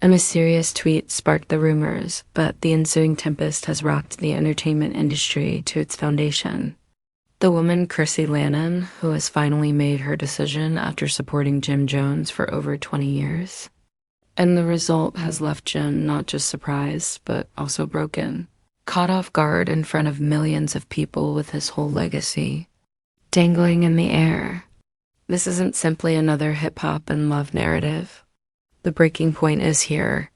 A mysterious tweet sparked the rumors, but the ensuing tempest has rocked the entertainment industry to its foundation. The woman Chrissy who has finally made her decision after supporting Jim Jones for over 20 years. And the result has left Jim not just surprised, but also broken. Caught off guard in front of millions of people with his whole legacy dangling in the air. This isn't simply another hip-hop and love narrative. The breaking point is here.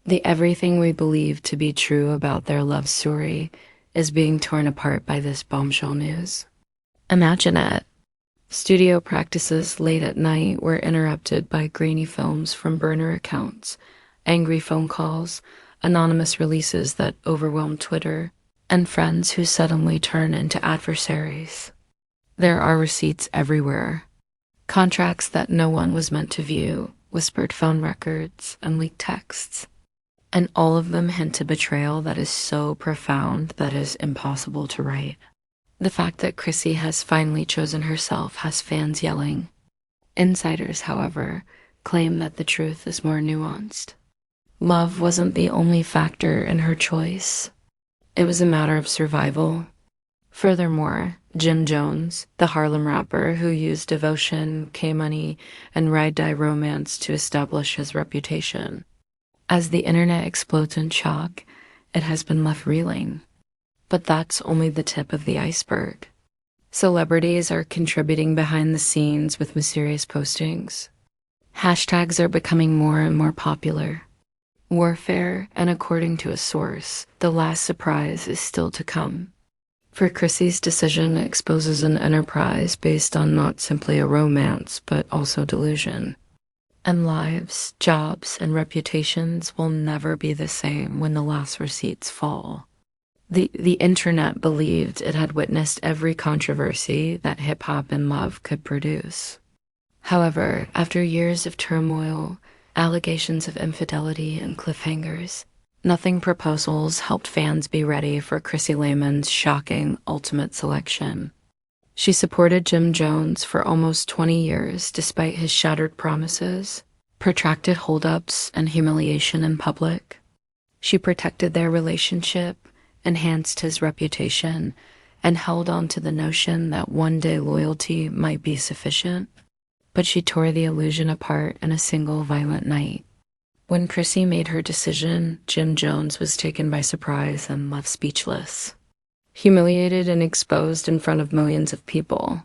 The everything we believe to be true about their love story is being torn apart by this bombshell news. Imagine it. Studio practices late at night were interrupted by grainy films from burner accounts, angry phone calls, anonymous releases that overwhelm Twitter, and friends who suddenly turn into adversaries. There are receipts everywhere. Contracts that no one was meant to view, whispered phone records, and leaked texts. And all of them hint a betrayal that is so profound that it is impossible to write. The fact that Chrissy has finally chosen herself has fans yelling. Insiders, however, claim that the truth is more nuanced. Love wasn't the only factor in her choice. It was a matter of survival. Furthermore, Jim Jones, the Harlem rapper who used devotion, K-money, and ride-die romance to establish his reputation. As the internet explodes in shock, it has been left reeling. But that's only the tip of the iceberg. Celebrities are contributing behind the scenes with mysterious postings. Hashtags are becoming more and more popular. Warfare, and according to a source, the last surprise is still to come. For Chrissy's decision exposes an enterprise based on not simply a romance, but also delusion. And lives, jobs, and reputations will never be the same when the last receipts fall. The internet believed it had witnessed every controversy that hip-hop and love could produce. However, after years of turmoil, allegations of infidelity, and cliffhangers, nothing proposals helped fans be ready for Chrissy Laymon's shocking ultimate selection. She supported Jim Jones for almost 20 years despite his shattered promises, protracted holdups, and humiliation in public. She protected their relationship, enhanced his reputation, and held on to the notion that one day loyalty might be sufficient. But she tore the illusion apart in a single violent night. When Chrissy made her decision, Jim Jones was taken by surprise and left speechless. Humiliated and exposed in front of millions of people.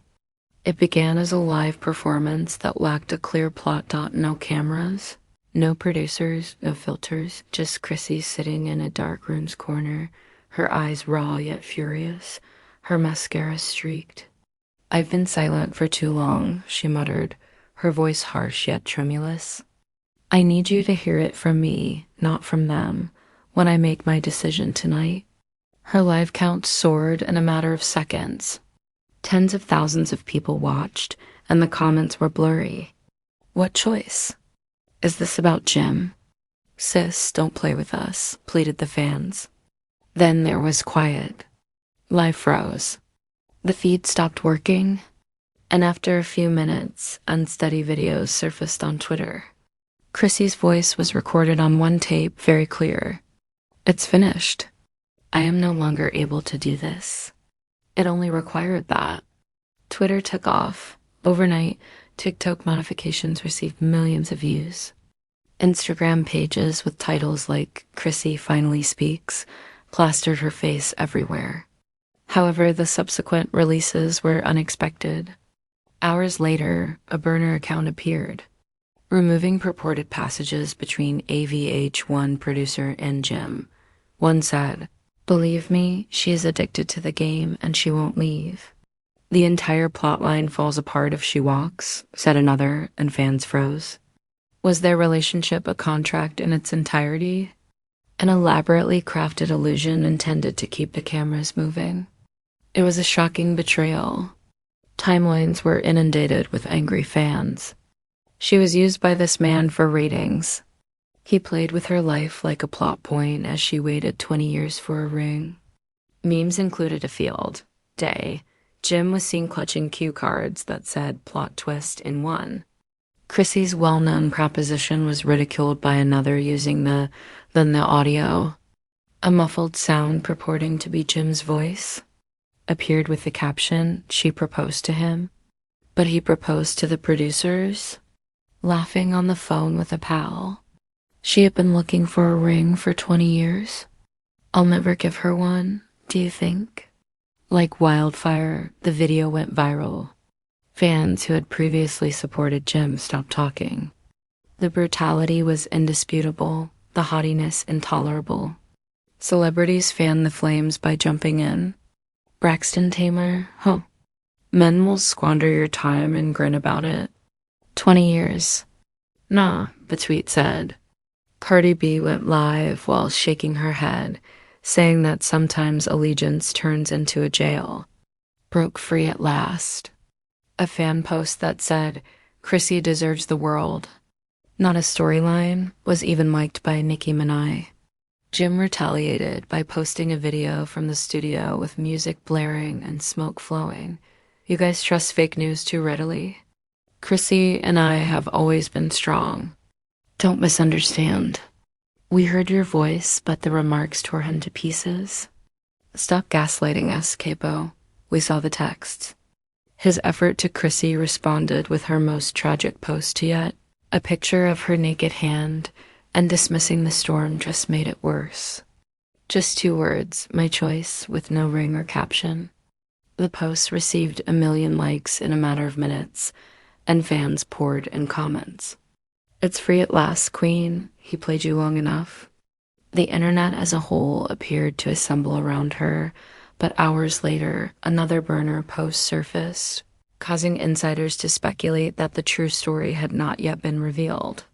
It began as a live performance that lacked a clear plot. No cameras, no producers, no filters, just Chrissy sitting in a dark room's corner, her eyes raw yet furious, her mascara streaked. "I've been silent for too long," she muttered, her voice harsh yet tremulous. "I need you to hear it from me, not from them, when I make my decision tonight." Her live count soared in a matter of seconds. Tens of thousands of people watched, and the comments were blurry. What choice? Is this about Jim? "Sis, don't play with us," pleaded the fans. Then there was quiet. Life froze. The feed stopped working, and after a few minutes, unsteady videos surfaced on Twitter. Chrissy's voice was recorded on one tape, very clear. "It's finished. I am no longer able to do this." It only required that. Twitter took off. Overnight, TikTok modifications received millions of views. Instagram pages with titles like "Chrissy Finally Speaks" plastered her face everywhere. However, the subsequent releases were unexpected. Hours later, a burner account appeared, removing purported passages between AVH1 producer and Jim. One said, "Believe me, she is addicted to the game and she won't leave. The entire plotline falls apart if she walks," said another, and fans froze. Was their relationship a contract in its entirety? An elaborately crafted illusion intended to keep the cameras moving? It was a shocking betrayal. Timelines were inundated with angry fans. She was used by this man for ratings. He played with her life like a plot point as she waited 20 years for a ring. Memes included a field day. Jim was seen clutching cue cards that said "plot twist" in one. Chrissy's well-known proposition was ridiculed by another using the audio. A muffled sound purporting to be Jim's voice appeared with the caption, "She proposed to him," but he proposed to the producers, laughing on the phone with a pal. She had been looking for a ring for 20 years. I'll never give her one, do you think? Like wildfire, the video went viral. Fans who had previously supported Jim stopped talking. The brutality was indisputable, the haughtiness intolerable. Celebrities fanned the flames by jumping in. Braxton Tamer, huh? Men will squander your time and grin about it. 20 years. Nah, the tweet said. Cardi B went live while shaking her head, saying that sometimes allegiance turns into a jail. Broke free at last. A fan post that said, "Chrissy deserves the world." Not a storyline, was even liked by Nicki Minaj. Jim retaliated by posting a video from the studio with music blaring and smoke flowing. You guys trust fake news too readily? Chrissy and I have always been strong. Don't misunderstand. We heard your voice, but the remarks tore him to pieces. Stop gaslighting us, Capo. We saw the texts. His effort to Chrissy responded with her most tragic post yet, a picture of her naked hand, and dismissing the storm just made it worse. Just 2 words, my choice, with no ring or caption. The post received 1 million likes in a matter of minutes, and fans poured in comments. It's free at last, Queen. He played you long enough. The internet as a whole appeared to assemble around her, but hours later, another burner post surfaced, causing insiders to speculate that the true story had not yet been revealed.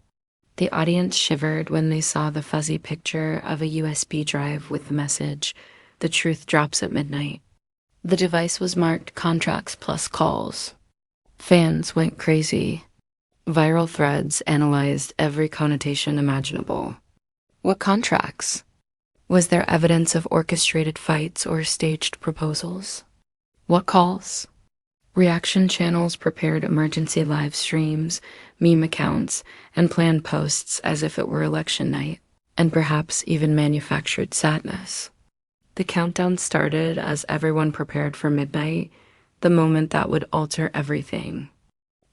The audience shivered when they saw the fuzzy picture of a USB drive with the message, "The truth drops at midnight." The device was marked contracts plus calls. Fans went crazy. Viral threads analyzed every connotation imaginable. What contracts? Was there evidence of orchestrated fights or staged proposals? What calls? Reaction channels prepared emergency live streams, meme accounts, and planned posts as if it were election night, and perhaps even manufactured sadness. The countdown started as everyone prepared for midnight, the moment that would alter everything.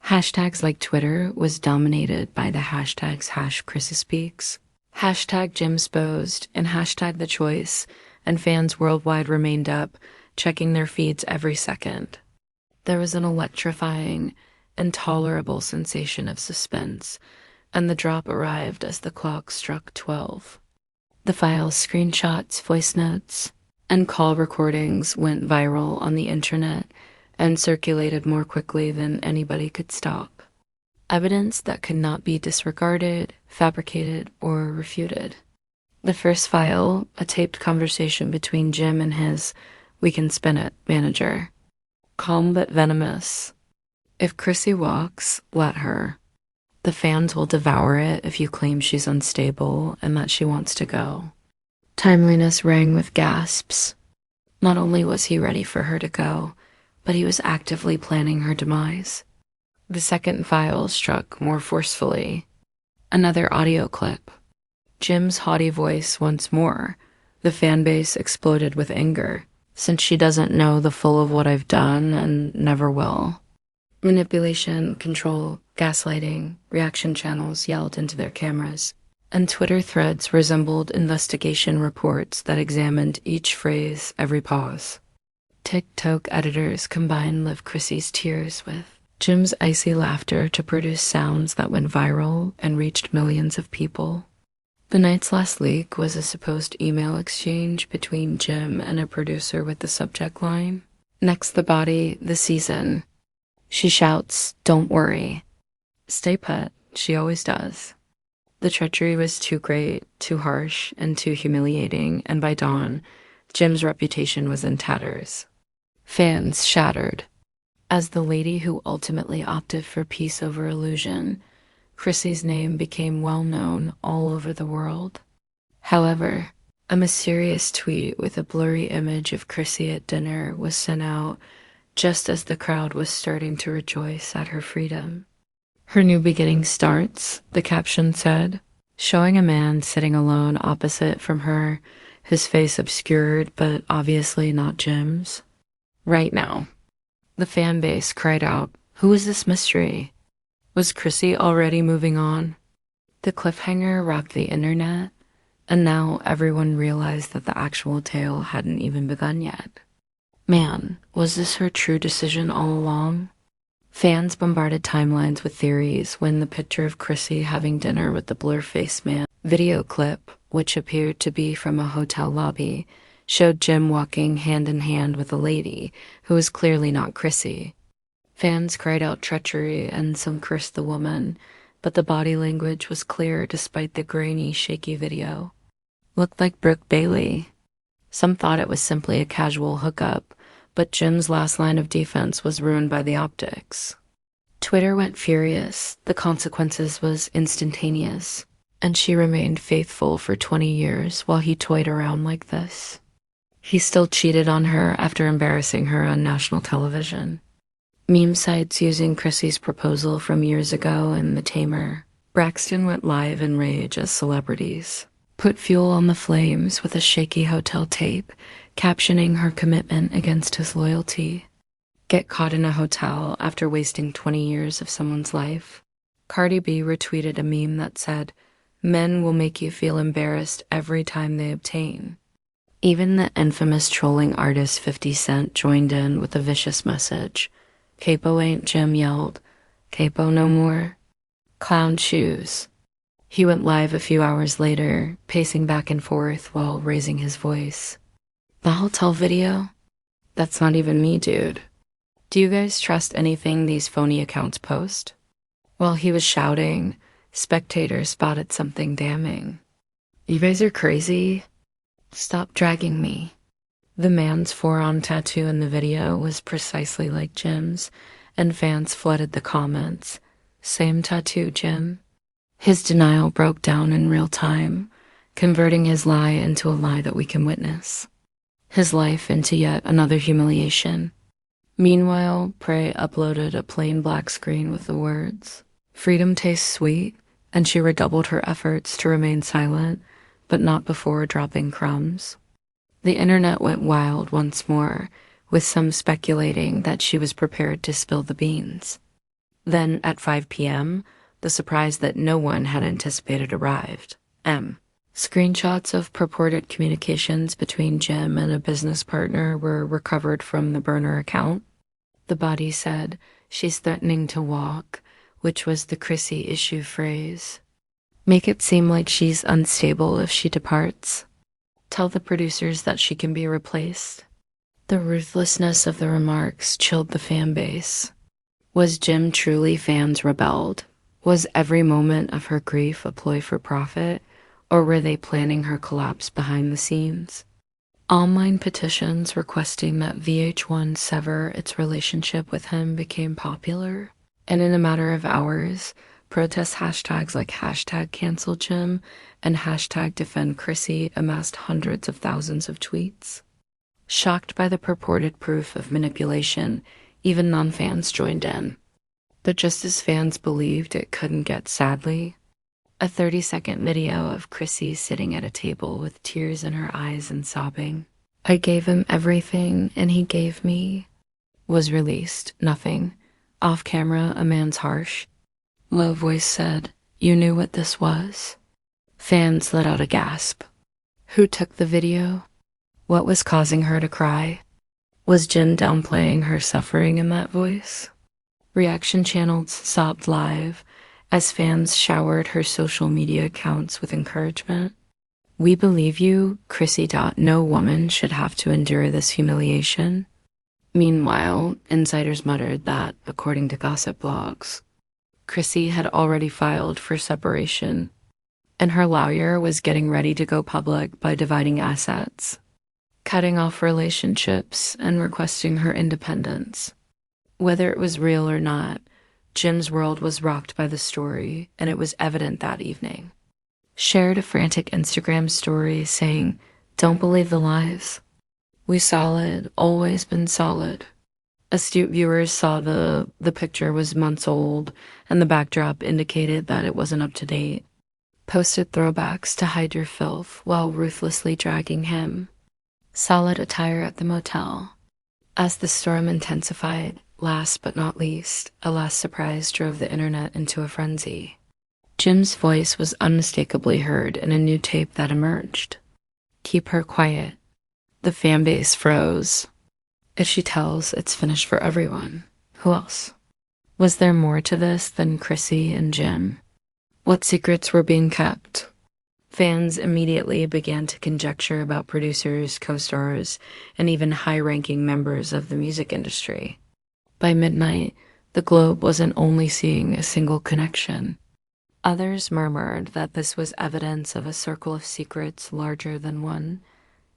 Hashtags like Twitter was dominated by the hashtags #ChryssySpeaks, #JimSposed, and #The Choice, and fans worldwide remained up, checking their feeds every second. There was an electrifying, intolerable sensation of suspense, and the drop arrived as the clock struck 12. The files, screenshots, voice notes, and call recordings went viral on the internet and circulated more quickly than anybody could stop. Evidence that could not be disregarded, fabricated, or refuted. The first file, a taped conversation between Jim and his "we can spin it" manager. Calm but venomous. If Chrissy walks, let her. The fans will devour it if you claim she's unstable and that she wants to go. Timeliness rang with gasps. Not only was he ready for her to go, but he was actively planning her demise. The second file struck more forcefully. Another audio clip. Jim's haughty voice once more. The fan base exploded with anger, since she doesn't know the full of what I've done and never will. Manipulation, control, gaslighting, reaction channels yelled into their cameras, and Twitter threads resembled investigation reports that examined each phrase, every pause. TikTok editors combined Liv Chrissy's tears with Jim's icy laughter to produce sounds that went viral and reached millions of people. The night's last leak was a supposed email exchange between Jim and a producer with the subject line, "Next the body, the season." She shouts, "Don't worry." Stay put, she always does. The treachery was too great, too harsh, and too humiliating, and by dawn, Jim's reputation was in tatters. Fans shattered. As the lady who ultimately opted for peace over illusion, Chrissy's name became well known all over the world. However, a mysterious tweet with a blurry image of Chrissy at dinner was sent out just as the crowd was starting to rejoice at her freedom. Her new beginning starts, the caption said, showing a man sitting alone opposite from her, his face obscured but obviously not Jim's. Right now. The fan base cried out, "Who is this mystery?" Was Chrissy already moving on? The cliffhanger rocked the internet, and now everyone realized that the actual tale hadn't even begun yet. Man, was this her true decision all along? Fans bombarded timelines with theories when the picture of Chrissy having dinner with the blur-faced man video clip, which appeared to be from a hotel lobby, showed Jim walking hand in hand with a lady who was clearly not Chrissy. Fans cried out treachery and some cursed the woman, but the body language was clear despite the grainy, shaky video. Looked like Brooke Bailey. Some thought it was simply a casual hookup, but Jim's last line of defense was ruined by the optics. Twitter went furious. The consequences was instantaneous, and she remained faithful for 20 years while he toyed around like this. He still cheated on her after embarrassing her on national television. Meme sites using Chrissy's proposal from years ago and The Tamer. Braxton went live in rage as celebrities. Put fuel on the flames with a shaky hotel tape, captioning her commitment against his loyalty. Get caught in a hotel after wasting 20 years of someone's life. Cardi B retweeted a meme that said, "Men will make you feel embarrassed every time they obtain." Even the infamous trolling artist 50 Cent joined in with a vicious message. "Capo ain't Jim," yelled. "Capo no more." Clown shoes. He went live a few hours later, pacing back and forth while raising his voice. "The hotel video? That's not even me, dude. Do you guys trust anything these phony accounts post?" While he was shouting, spectators spotted something damning. "You guys are crazy? Stop dragging me." The man's forearm tattoo in the video was precisely like Jim's, and fans flooded the comments. "Same tattoo, Jim." His denial broke down in real time, converting his lie into a lie that we can witness. His life into yet another humiliation. Meanwhile, Prey uploaded a plain black screen with the words, "Freedom tastes sweet," and she redoubled her efforts to remain silent, but not before dropping crumbs. The internet went wild once more, with some speculating that she was prepared to spill the beans. Then, at 5 p.m., the surprise that no one had anticipated arrived. Screenshots of purported communications between Jim and a business partner were recovered from the burner account. The body said, "She's threatening to walk," which was the Chrissy issue phrase. "Make it seem like she's unstable if she departs. Tell the producers that she can be replaced." The ruthlessness of the remarks chilled the fan base. Was Jim truly fans rebelled? Was every moment of her grief a ploy for profit, or were they planning her collapse behind the scenes? Online petitions requesting that VH1 sever its relationship with him became popular, and in a matter of hours, protest hashtags like #CancelJim and #DefendChrissy amassed hundreds of thousands of tweets. Shocked by the purported proof of manipulation, even non-fans joined in. But just as fans believed it couldn't get sadly, a 30-second video of Chrissy sitting at a table with tears in her eyes and sobbing, "I gave him everything and he gave me," was released. Nothing. Off camera, a man's harsh, low voice said, "You knew what this was?" Fans let out a gasp. Who took the video? What was causing her to cry? Was Jim downplaying her suffering in that voice? Reaction channels sobbed live as fans showered her social media accounts with encouragement. "We believe you, Chrissy. No woman should have to endure this humiliation." Meanwhile, insiders muttered that, according to gossip blogs, Chrissy had already filed for separation, and her lawyer was getting ready to go public by dividing assets, cutting off relationships, and requesting her independence. Whether it was real or not, Jim's world was rocked by the story, and it was evident that evening. Shared a frantic Instagram story saying, "Don't believe the lies. We solid, always been solid." Astute viewers saw the picture was months old, and the backdrop indicated that it wasn't up to date. Posted throwbacks to hide your filth while ruthlessly dragging him. Solid attire at the motel. As the storm intensified, last but not least, a last surprise drove the internet into a frenzy. Jim's voice was unmistakably heard in a new tape that emerged. Keep her quiet. The fanbase froze. If she tells, it's finished for everyone. Who else? Was there more to this than Chrissy and Jim? What secrets were being kept? Fans immediately began to conjecture about producers, co-stars, and even high-ranking members of the music industry. By midnight, the Globe wasn't only seeing a single connection. Others murmured that this was evidence of a circle of secrets larger than one.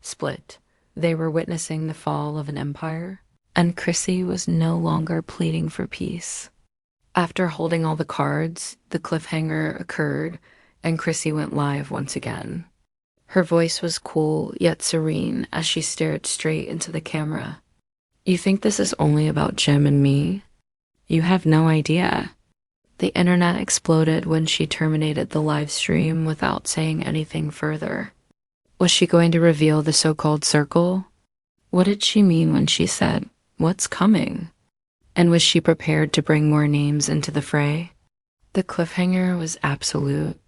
Split. They were witnessing the fall of an empire, and Chrissy was no longer pleading for peace. After holding all the cards, the cliffhanger occurred, and Chrissy went live once again. Her voice was cool yet serene as she stared straight into the camera. You think this is only about Jim and me? You have no idea. The internet exploded when she terminated the live stream without saying anything further. Was she going to reveal the so-called circle? What did she mean when she said, "What's coming?" And was she prepared to bring more names into the fray? The cliffhanger was absolute.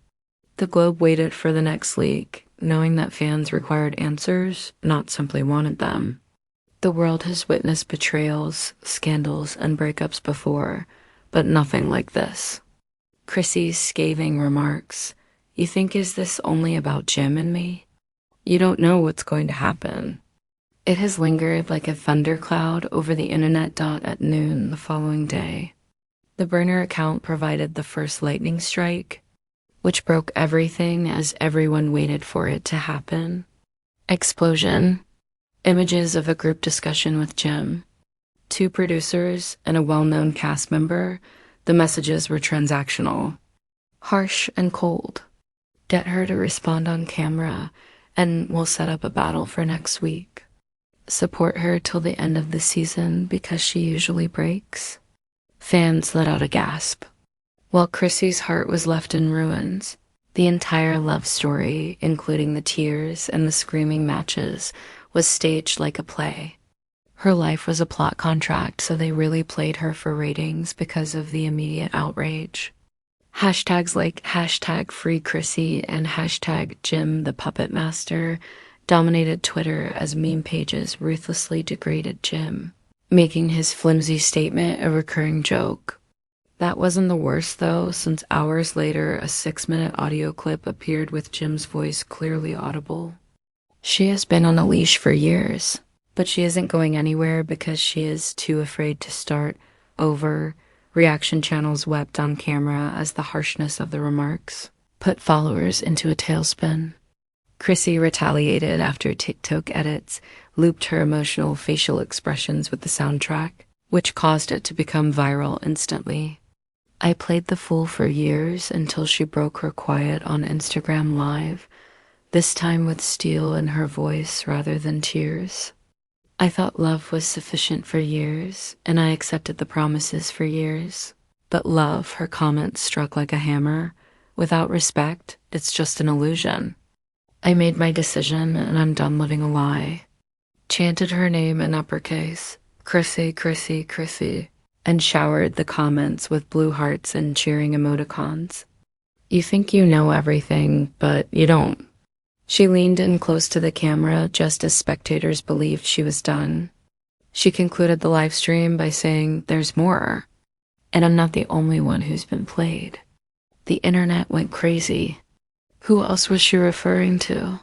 The Globe waited for the next leak, knowing that fans required answers, not simply wanted them. The world has witnessed betrayals, scandals, and breakups before, but nothing like this. Chrissy's scathing remarks, "You think is this only about Jim and me? You don't know what's going to happen." It has lingered like a thundercloud over the internet. At noon the following day. The burner account provided the first lightning strike, which broke everything as everyone waited for it to happen. Explosion. Images of a group discussion with Jim. 2 producers and a well-known cast member. The messages were transactional. Harsh and cold. Get her to respond on camera, and we'll set up a battle for next week. Support her till the end of the season because she usually breaks. Fans let out a gasp. While Chrissy's heart was left in ruins, the entire love story, including the tears and the screaming matches, was staged like a play. Her life was a plot contract, so they really played her for ratings because of the immediate outrage. Hashtags like #FreeChrissy and #Jim the Puppet Master dominated Twitter as meme pages ruthlessly degraded Jim, making his flimsy statement a recurring joke. That wasn't the worst, though, since hours later a 6-minute audio clip appeared with Jim's voice clearly audible. She has been on a leash for years, but she isn't going anywhere because she is too afraid to start over. Reaction channels wept on camera as the harshness of the remarks put followers into a tailspin. Chrissy retaliated after TikTok edits looped her emotional facial expressions with the soundtrack, which caused it to become viral instantly. I played the fool for years until she broke her quiet on Instagram Live, this time with steel in her voice rather than tears. I thought love was sufficient for years, and I accepted the promises for years. But love, her comments struck like a hammer. Without respect, it's just an illusion. I made my decision, and I'm done living a lie. Chanted her name in uppercase, Chrissy, Chrissy, Chrissy, and showered the comments with blue hearts and cheering emoticons. You think you know everything, but you don't. She leaned in close to the camera just as spectators believed she was done. She concluded the live stream by saying, "There's more. And I'm not the only one who's been played." The internet went crazy. Who else was she referring to?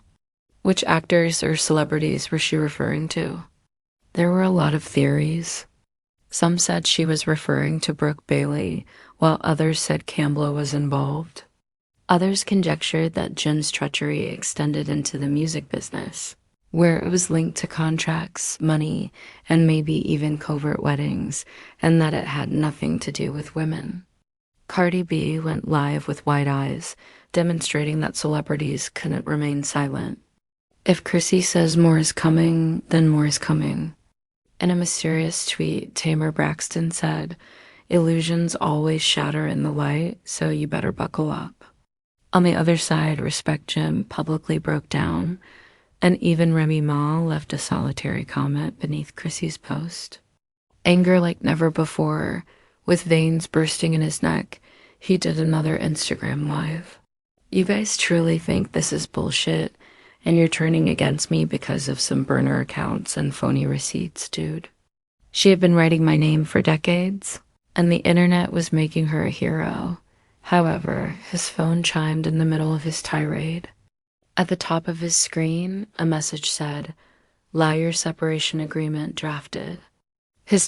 Which actors or celebrities was she referring to? There were a lot of theories. Some said she was referring to Brooke Bailey, while others said Campbell was involved. Others conjectured that Jim's treachery extended into the music business, where it was linked to contracts, money, and maybe even covert weddings, and that it had nothing to do with women. Cardi B went live with wide eyes, demonstrating that celebrities couldn't remain silent. If Chrissy says more is coming, then more is coming. In a mysterious tweet, Tamer Braxton said, "Illusions always shatter in the light, so you better buckle up." On the other side, Respect Jim publicly broke down, and even Remy Ma left a solitary comment beneath Chrissy's post. Anger like never before, with veins bursting in his neck, he did another Instagram live. "You guys truly think this is bullshit, and you're turning against me because of some burner accounts and phony receipts, dude." She had been writing my name for decades, and the internet was making her a hero. However, his phone chimed in the middle of his tirade. At the top of his screen, a message said, "Liar separation agreement drafted." His